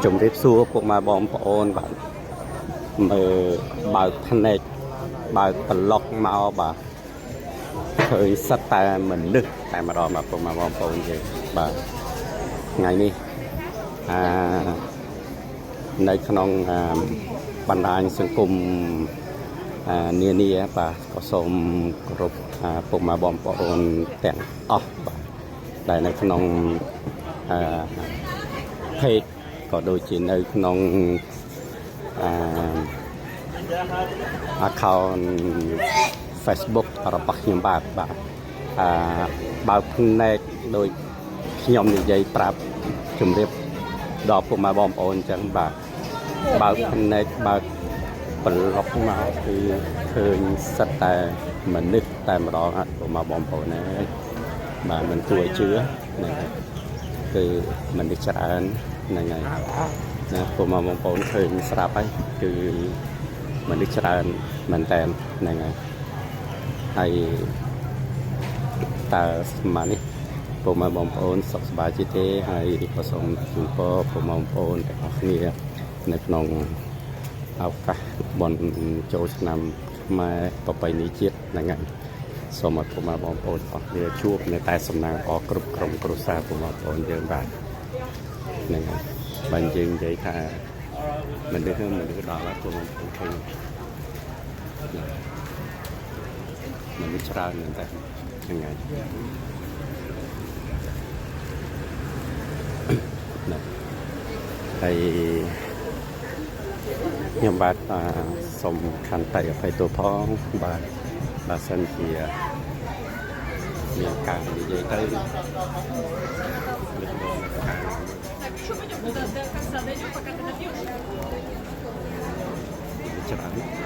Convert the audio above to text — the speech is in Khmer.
ជំរាបសួរពុកម៉ែបងប្អូនបាទមើលបើកភ្នែកបើកប្លុកមកបាទឃើញសិតតែមនុស្សតែម្ដងបាទពុកម៉ែបងប្អូនយើងបាទថ្ងៃនេះនៅក្នុងបណ្ដាញសង្គមនានាបាទក៏សូមគោរពពុកម៉ែបងប្អូនទាំងអស់បាទដែលនៅក្នុងpage ក៏ដូចជានៅក្នុងaccount Facebook របស់ខ្ញុំបាទបើកភ្នែកដូចខ្ញុំនិយាយប្រាប់ជំរាបដល់ពុកម៉ែបងប្អូនអញ្ចឹងបាទបើកភ្នែកបើកប្លុកមកគឺឃើញសិតតែមនុស្សតែម្ដងអត់ពុកម៉ែបងប្អូនហើយបាទមិនគួរជឿហ្នឹងហើយគឺមនុស្សច្រើនហ្នឹងហើយណាពុកម៉ែបងប្អូនឃើញស្រាប់ហើយគឺមនុស្សច្រើនមែនតើហ្នឹងហើយតើស្មាននេះពុកម៉ែបងប្អូនសុខសប្បាយជាទេហើយក៏សូមជូនពរពុកម៉ែបងប្អូនទាំងអស់គ្នានៅក្នុងឱកាសបុណ្យចូលឆ្នាំខ្មែរប្រពៃណីជាតិហ្នឹងហើយសូមឲ្យពុកម៉ែបងប្អូនអស់គ្នាជួបនៅតែសំណាងល្អគ្រប់ក្រុមគ្រួសារពុកម៉ែបងប្អូនយើងបាទហ្នឹងហើយបើយើងនិយាយថាមនុស្សដល់ហើយពុកម៉ែបងប្អូនឃើញមនុស្សច្រើនមែនតើហ្នឹងហើយហើយខ្ញុំបាទសូមខន្តីអភ័យទោសផងបាទបើសិនជាមានការនិយាយទៅច្រើន